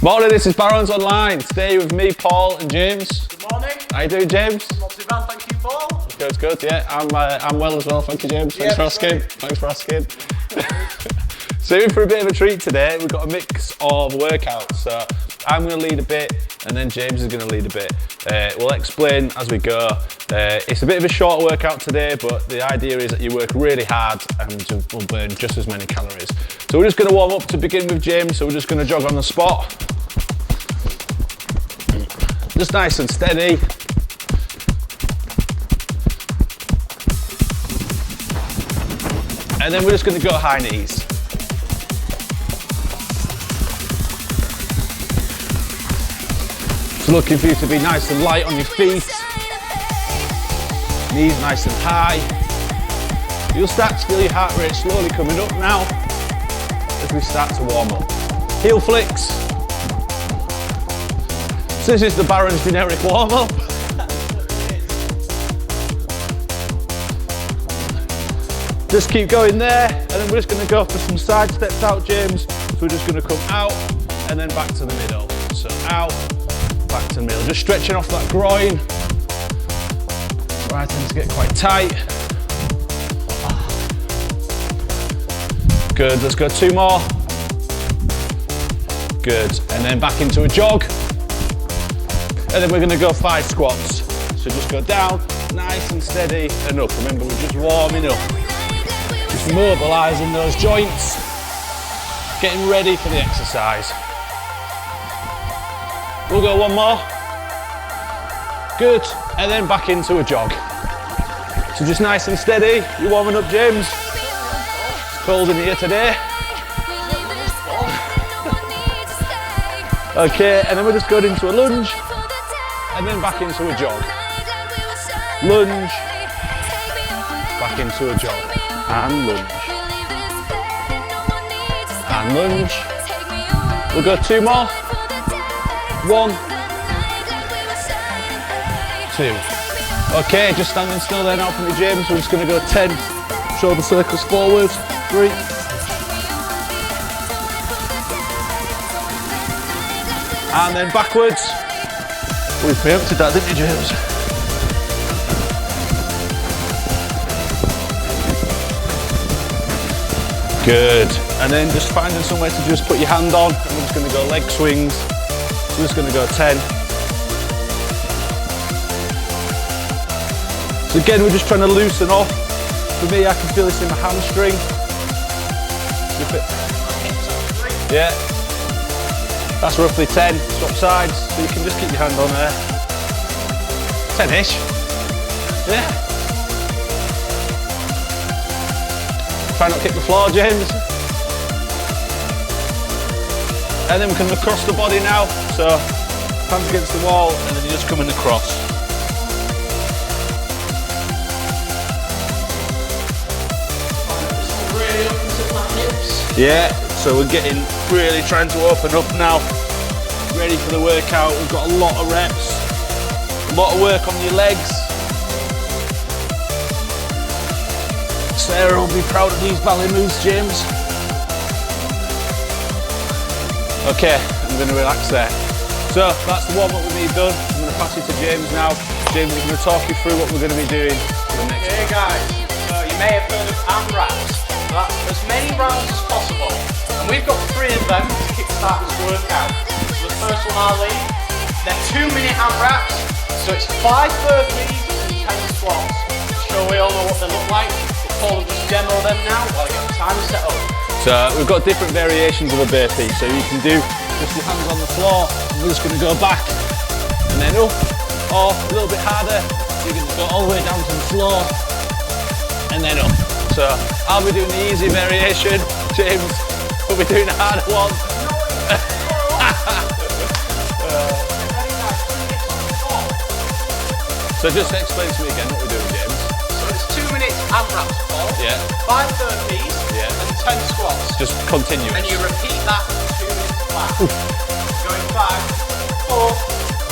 Morning, this is Barons Online. Today with me, Paul and James. Good morning. How you doing, James? Not too bad, thank you, Paul. Good, yeah. I'm well as well, thank you, James. Thanks for asking. Thanks for asking. So in for a bit of a treat today. We've got a mix of workouts. So I'm going to lead a bit, and then James is going to lead a bit. We'll explain as we go. It's a bit of a short workout today, but the idea is that you work really hard and will burn just as many calories. So we're just going to warm up to begin with, James. So we're just going to jog on the spot. Just nice and steady. And then we're just going to go high knees. So looking for you to be nice and light on your feet. Knees nice and high. You'll start to feel your heart rate slowly coming up now as we start to warm up. Heel flicks. So this is the Baron's generic warm up. Just keep going there, and then we're just going to go for some side steps out, James. So we're just going to come out and then back to the middle. So out, back to the middle. Just stretching off that groin. Right, tends to get quite tight. Good, let's go 2 more. Good, and then back into a jog. And then we're going to go 5 squats. So just go down, nice and steady, and up. Remember, we're just warming up. Just mobilising those joints, getting ready for the exercise. We'll go 1 more. Good, and then back into a jog. So just nice and steady. You warming up, James? It's cold in here today. Okay, and then we're just going into a lunge, and then back into a jog. Lunge, back into a jog. And lunge. And lunge. We'll go 2 more. 1, 2. Okay, just standing still there now for me, James. We're just going to go 10 shoulder circles forward. 3. And then backwards. We preempted that, didn't you, James? Good, and then just finding somewhere to just put your hand on, and we're just going to go leg swings. So we're just going to go 10. So again, we're just trying to loosen off. For me, I can feel this in my hamstring. Yeah, that's roughly 10. Swap sides, so you can just keep your hand on there. 10-ish. Yeah. Try not to kick the floor, James. And then we come across the body now. So, hands against the wall, and then you just come in across. Really opens up my hips. Yeah, so we're getting, really trying to open up now. Ready for the workout. We've got a lot of reps. A lot of work on your legs. Sarah will be proud of these ballet moves, James. Okay, I'm going to relax there. So that's the warm-up we need done. I'm going to pass you to James now. James is going to talk you through what we're going to be doing for the next Hey guys, so you may have heard of AMRAPs. That's as many rounds as possible. And we've got 3 of them to kickstart this workout. So the first one I'll lead, they're 2-minute AMRAPs. So it's 5 burpees and 10 squats. Sure we all know what they look like. Paul will just demo them now while I get the timer set up. So we've got different variations of a burpee. So you can do just your hands on the floor, and we're just going to go back and then up, or a little bit harder. So you're going to go all the way down to the floor and then up. So I'll be doing the easy variation. James will be doing the harder one. So just explain to me again what we're doing, James. So it's 2 minutes AMRAPs, Paul. Yeah. 5 burpees and 10 squats. Just continue. And you repeat that 2 minutes flat. Going 5, 4,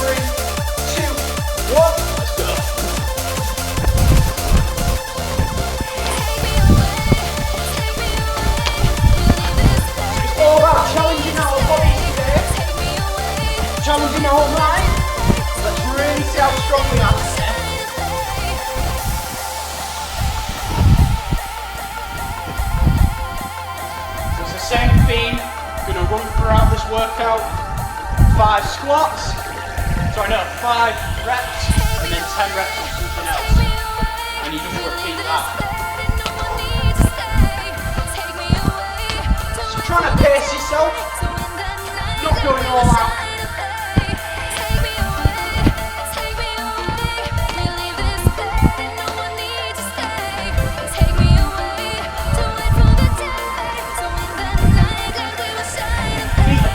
3, 2, 1. Let's go. It's all about challenging our bodies today. workout, 5 squats, 5 reps, and then 10 reps of something else. And you just repeat that. So trying to pace yourself, not going all out.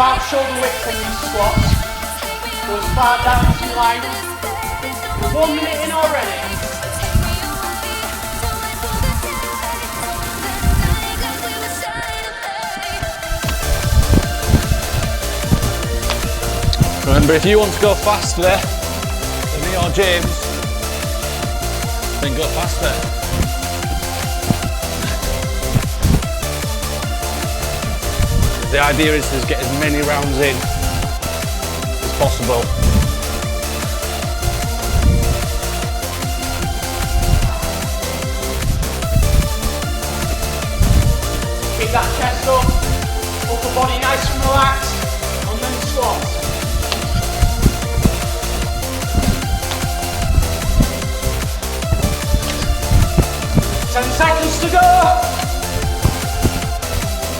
About shoulder width from these squats. Go as far down as you like. We're 1 minute in already. Remember, if you want to go faster than me or James, then go faster. The idea is to get as many rounds in as possible. Keep that chest up, upper body nice and relaxed, and then squats. 10 seconds to go.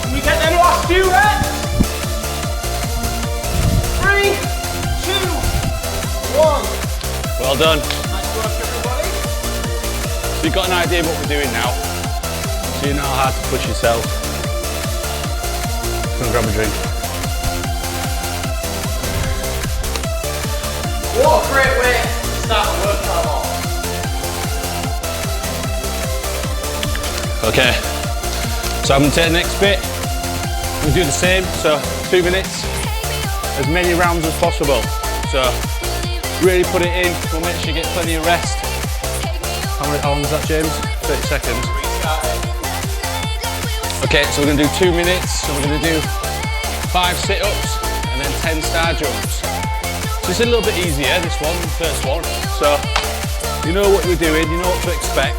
Can we get them last few reps? 3, 2, 1. Well done. Nice work, everybody. So you've got an idea of what we're doing now. So you know how to push yourself. Go and grab a drink. What a great way to start the workout off. Okay, so I'm going to take the next bit. We'll do the same, so 2 minutes, as many rounds as possible. So really put it in, we'll make sure you get plenty of rest. How long is that, James? 30 seconds. Okay, so we're going to do 2 minutes, so we're going to do 5 sit-ups and then 10 star jumps. So it's a little bit easier, this one, the first one. So you know what we're doing, you know what to expect.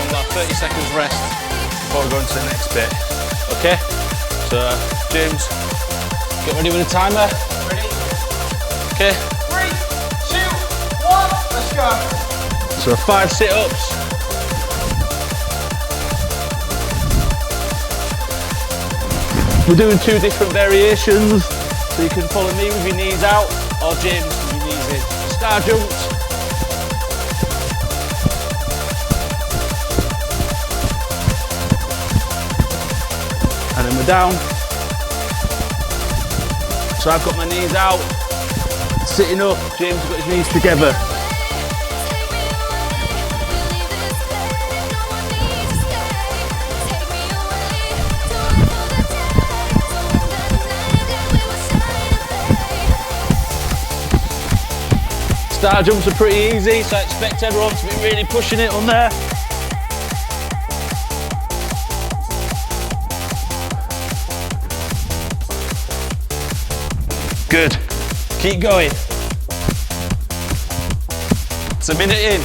We'll have 30 seconds rest before we go into the next bit. Okay? So, James, get ready with the timer. Ready? Okay? 3, 2, 1, let's go. So 5 sit-ups. We're doing 2 different variations, so you can follow me with your knees out, or James with your knees in. Star jumps. And then we're down. So I've got my knees out, sitting up, James has got his knees together. Star jumps are pretty easy, so I expect everyone to be really pushing it on there. Good. Keep going. It's a minute in.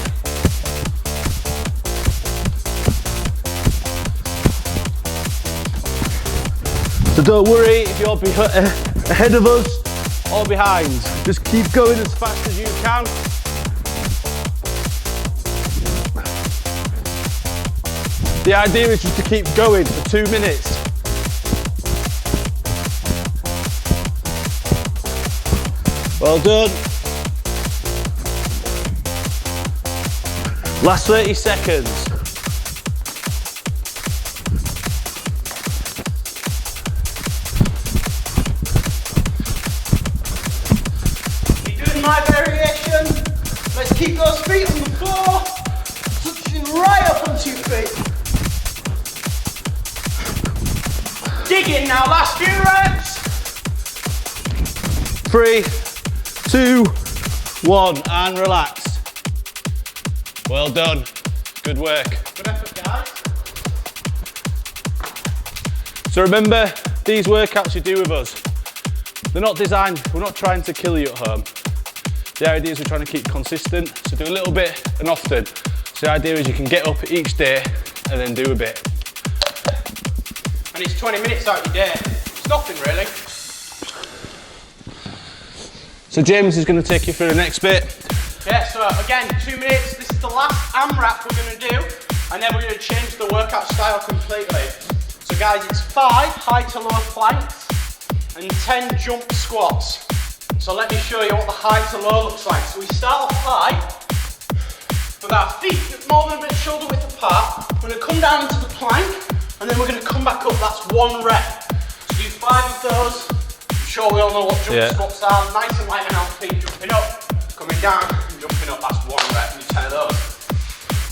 So don't worry if you're ahead of us or behind. Just keep going as fast as you can. The idea is just to keep going for 2 minutes. Well done. Last 30 seconds. You're doing my variation. Let's keep those feet on the floor. Touching right up onto your feet. Dig in now, last few reps. 3, 2, 1, and relax. Well done. Good work. Good effort, guys. So remember, these workouts you do with us, they're not designed, we're not trying to kill you at home. The idea is we're trying to keep consistent, so do a little bit and often. So the idea is you can get up each day and then do a bit. And it's 20 minutes out of your day. It's nothing really. So James is going to take you through the next bit. Yeah, so again, 2 minutes. This is the last AMRAP we're going to do, and then we're going to change the workout style completely. So guys, it's 5 high to low planks and 10 jump squats. So let me show you what the high to low looks like. So we start off high with our feet more than a bit shoulder width apart. We're going to come down into the plank, and then we're going to come back up. That's 1 rep. So do 5 of those. I'm sure we all know what jump squats are. Nice and light and out, feet jumping up, coming down, and jumping up. That's 1 rep. And do 10 of those.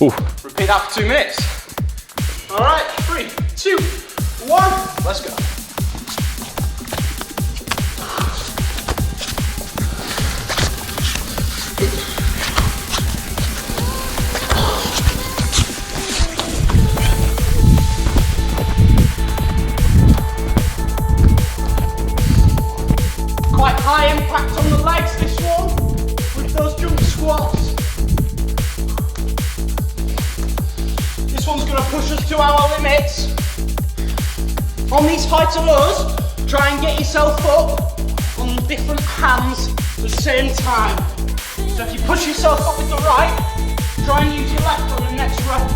Ooh. Repeat that for 2 minutes. All right, 3, 2, 1. Let's go. Quite high impact on the legs, this one, with those jump squats. This one's going to push us to our limits. On these high to lows, try and get yourself up on different hands at the same time. So if you push yourself up with the right, try and use your left on the next rep.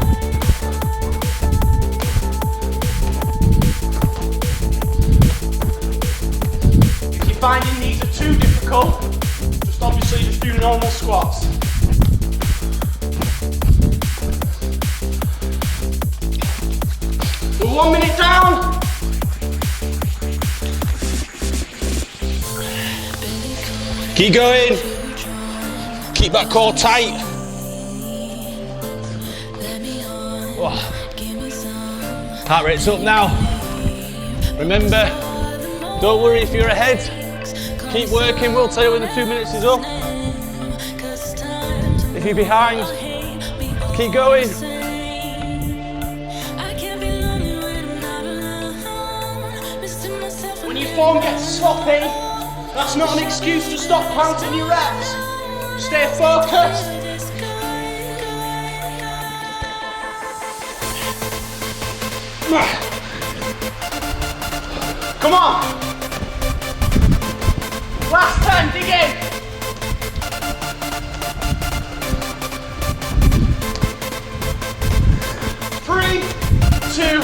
Finding these are too difficult, just obviously just do normal squats. We're 1 minute down. Keep going. Keep that core tight. Oh. Heart rate's up now. Remember, don't worry if you're ahead. Keep working, we'll tell you when the 2 minutes is up. If you're behind, keep going. When your form gets sloppy, that's not an excuse to stop counting your reps. Stay focused. Come on. Last 10, dig in. 3, 2,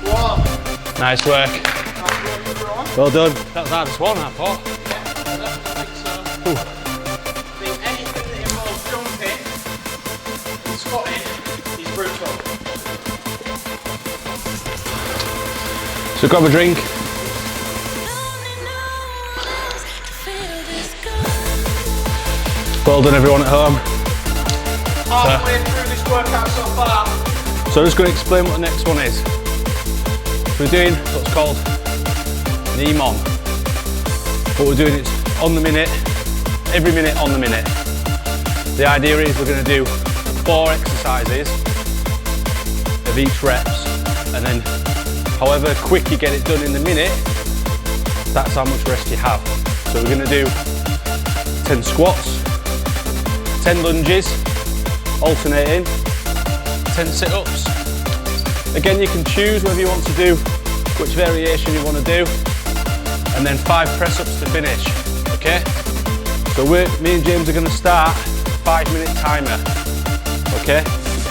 1. Nice work. Well done. That was the hardest one, I thought. Yeah, I definitely think so. I think anything that involves jumping and squatting is brutal. So grab a drink. Well done everyone at home. Halfway through this workout so far. So I'm just going to explain what the next one is. We're doing what's called an EMOM. What we're doing is on the minute, every minute on the minute. The idea is we're going to do 4 exercises of each reps, and then however quick you get it done in the minute, that's how much rest you have. So we're going to do 10 squats, 10 lunges, alternating, 10 sit-ups. Again, you can choose whether you want to do, which variation you want to do, and then 5 press-ups to finish, okay? So me and James are going to start 5-minute timer, okay?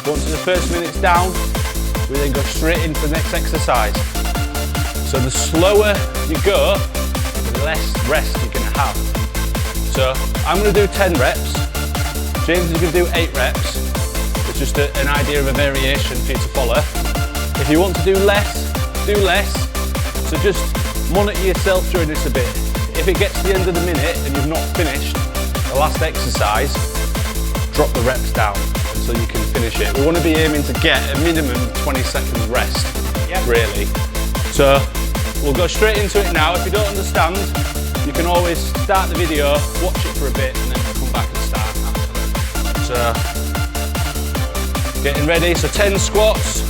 Once the first minute's down, we then go straight into the next exercise. So the slower you go, the less rest you're going to have. So I'm going to do 10 reps. James is going to do 8 reps. It's just an idea of a variation for you to follow. If you want to do less, do less. So just monitor yourself during this a bit. If it gets to the end of the minute and you've not finished the last exercise, drop the reps down until you can finish it. We want to be aiming to get a minimum 20 seconds rest, really. So we'll go straight into it now. If you don't understand, you can always start the video, watch it for a bit, and then come back and start after. So, getting ready. So 10 squats.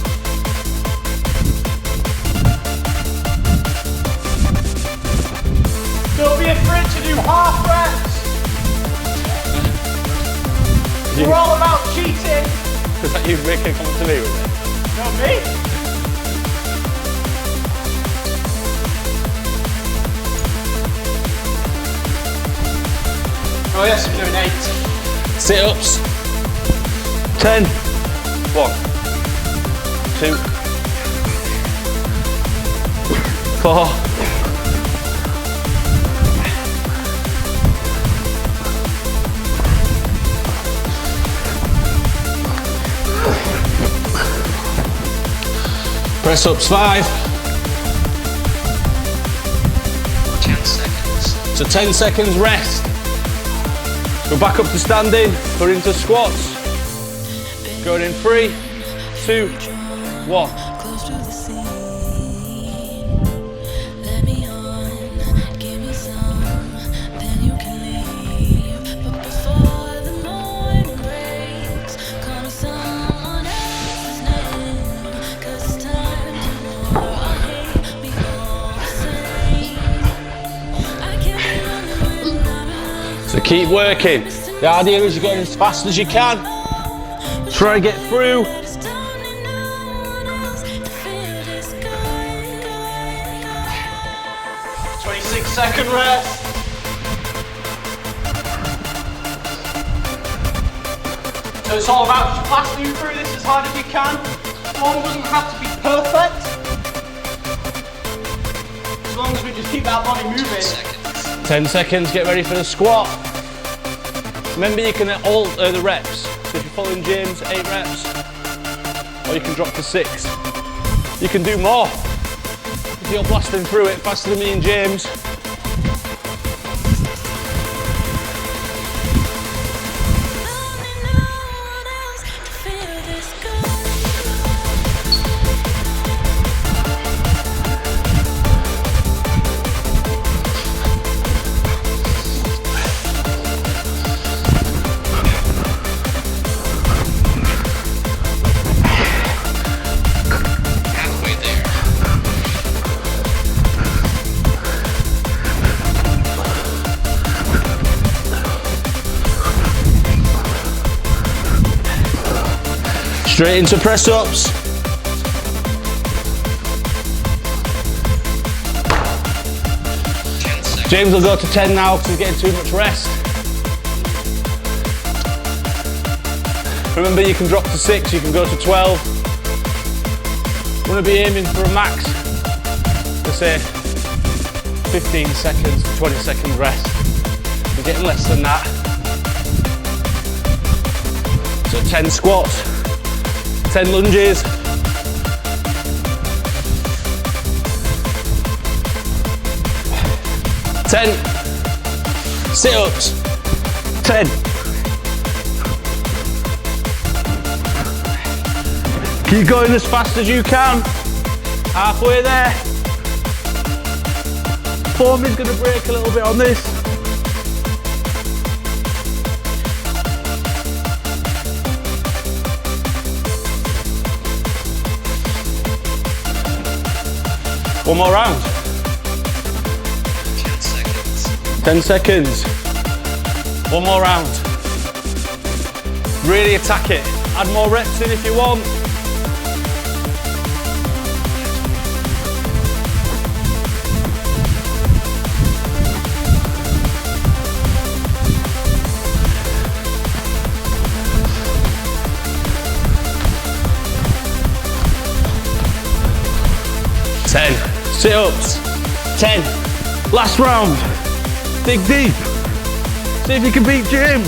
Don't be afraid to do half reps. We're all about cheating. Is that you making a comment to me with it? Not me. Oh yes, I'm doing 8. Sit-ups. 10. 1, 2, 4. Press ups 5. 10 seconds. So 10 seconds rest. Go back up to standing, go into squats. Going in 3, 2, 1. Close to the scene. Let me on, give me some, then you can leave. But before the morning breaks, call me someone else's name. 'Cause it's time to war. I hate me all the same. I can't be lonely when I'm alone. So keep working. The idea is you're going as fast as you can. Try and get through. 26-second rest. So it's all about just blasting through this as hard as you can. Form doesn't have to be perfect. As long as we just keep our body moving. 10 seconds, get ready for the squat. Remember you can alter the reps. So if you're following James, 8 reps, or you can drop to 6. You can do more. If you're blasting through it faster than me and James. Halfway there. Straight into press ups. James will go to 10 now because he's getting too much rest. Remember you can drop to 6, you can go to 12. You want to be aiming for a max, to say 15 seconds to 20 seconds rest. You're getting less than that. So 10 squats, 10 lunges. 10 sit-ups, 10. Keep going as fast as you can. Halfway there. Form is going to break a little bit on this. One more round. 10 seconds. 10 seconds. One more round. Really attack it. Add more reps in if you want. Sit-ups, 10. Last round. Dig deep. See if you can beat Jim.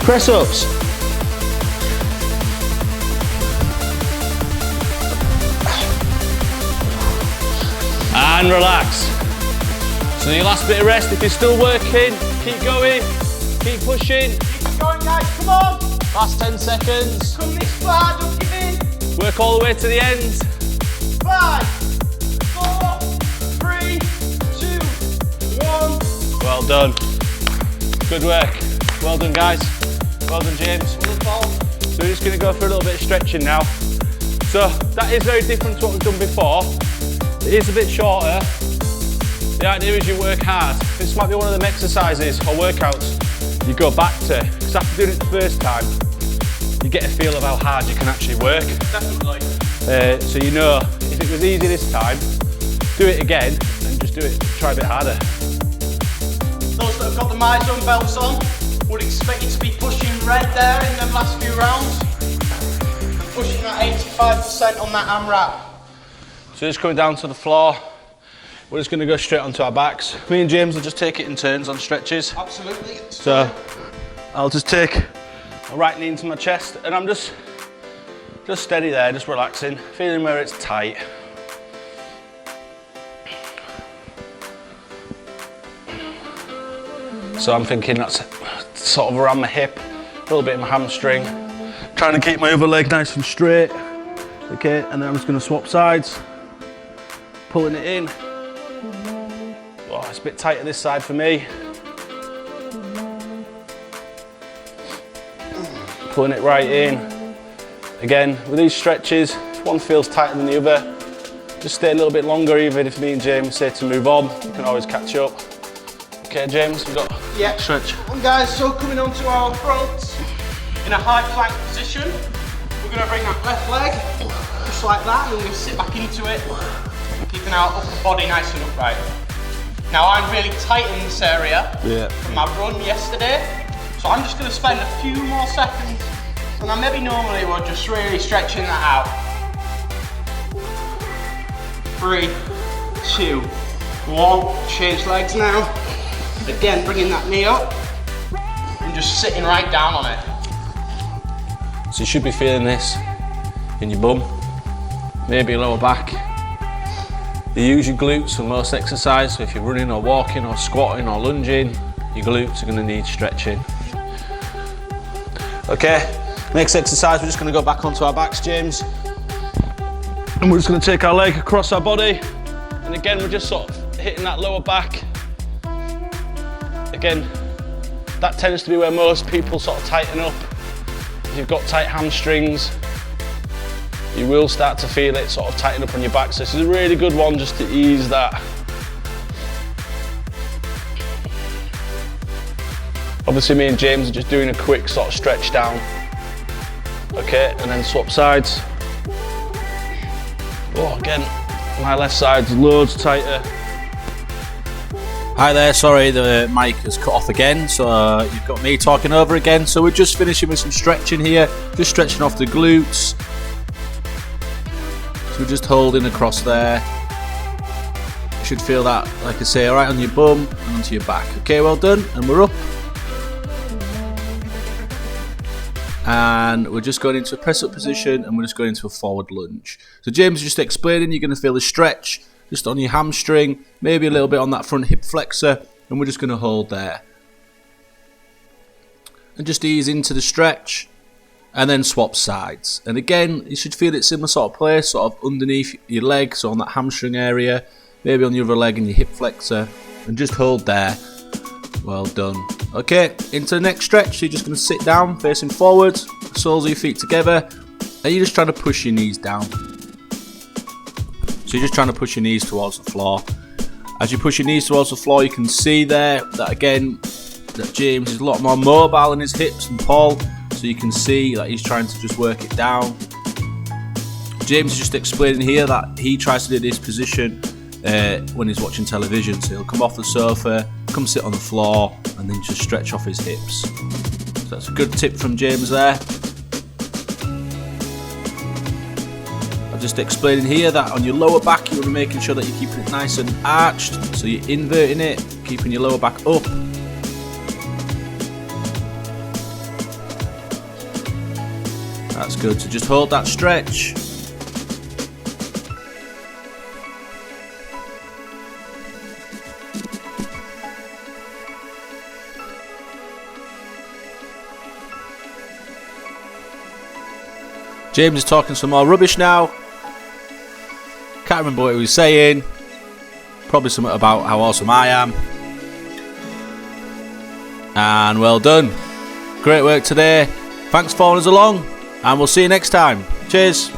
Press ups. And relax. So your last bit of rest, if you're still working, keep going. Keep pushing. Keep going, guys, come on. Last 10 seconds. Come this far, don't give in. Work all the way to the end. 5, 4, 3, 2, 1. Well done. Good work. Well done, guys. Well done, James. Well done, Paul. So we're just going to go for a little bit of stretching now. So that is very different to what we've done before. It is a bit shorter. The idea is you work hard. This might be one of them exercises or workouts you go back to. Because after doing it the first time, you get a feel of how hard you can actually work. Definitely. So you know, if it was easy this time, do it again and just do it, try a bit harder. Those that have got the MyZone belts on would expect you to be pushing red there in the last few rounds and pushing that 85% on that AMRAP. So just coming down to the floor, we're just going to go straight onto our backs. Me and James will just take it in turns on stretches. Absolutely. So I'll just take my right knee into my chest and I'm just steady there, just relaxing, feeling where it's tight. So I'm thinking that's sort of around my hip, a little bit in my hamstring, trying to keep my other leg nice and straight. Okay, and then I'm just going to swap sides, pulling it in. Oh, it's a bit tighter this side for me. Pulling it right in. Again, with these stretches, if one feels tighter than the other, just stay a little bit longer. Even if me and James say to move on, you can always catch up. Okay, James, we've got stretch. And guys, so coming onto our front in a high plank position, we're going to bring that left leg just like that, and we're going to sit back into it, keeping our upper body nice and upright. Now I'm really tight in this area from my run yesterday, so I'm just going to spend a few more seconds than I maybe normally would, just really stretching that out. 3, 2, 1, change legs now. Again, bringing that knee up and just sitting right down on it. So you should be feeling this in your bum, maybe your lower back. You use your glutes for most exercise, so if you're running or walking or squatting or lunging, your glutes are going to need stretching. Okay, next exercise, we're just going to go back onto our backs, James. And we're just going to take our leg across our body. And again, we're just sort of hitting that lower back. Again, that tends to be where most people sort of tighten up. If you've got tight hamstrings, you will start to feel it sort of tighten up on your back. So this is a really good one just to ease that. Obviously me and James are just doing a quick sort of stretch down. Okay, and then swap sides. Oh, again, my left side's loads tighter. Hi there, sorry the mic has cut off again, so you've got me talking over again. So we're just finishing with some stretching here, just stretching off the glutes. So we're just holding across there. You should feel that, like I say, right on your bum and onto your back. Okay, well done, and we're up. And we're just going into a press up position and we're just going into a forward lunge. So James is just explaining, you're going to feel a stretch just on your hamstring, maybe a little bit on that front hip flexor, and we're just going to hold there. And just ease into the stretch, and then swap sides. And again, you should feel it similar sort of place, sort of underneath your leg, so on that hamstring area, maybe on your other leg and your hip flexor, and just hold there. Well done. Okay, into the next stretch, you're just going to sit down, facing forward, soles of your feet together, and you're just trying to push your knees down. So you're just trying to push your knees towards the floor. As you push your knees towards the floor, you can see there that again, that James is a lot more mobile in his hips than Paul. So you can see that he's trying to just work it down. James is just explaining here that he tries to do this position when he's watching television. So he'll come off the sofa, come sit on the floor, and then just stretch off his hips. So that's a good tip from James there. Just explaining here that on your lower back you want to be making sure that you're keeping it nice and arched, so you're inverting it, keeping your lower back up. That's good, so just hold that stretch. James is talking some more rubbish now. Can't remember what he was saying. Probably something about how awesome I am. And well done. Great work today. Thanks for following us along, and we'll see you next time. Cheers.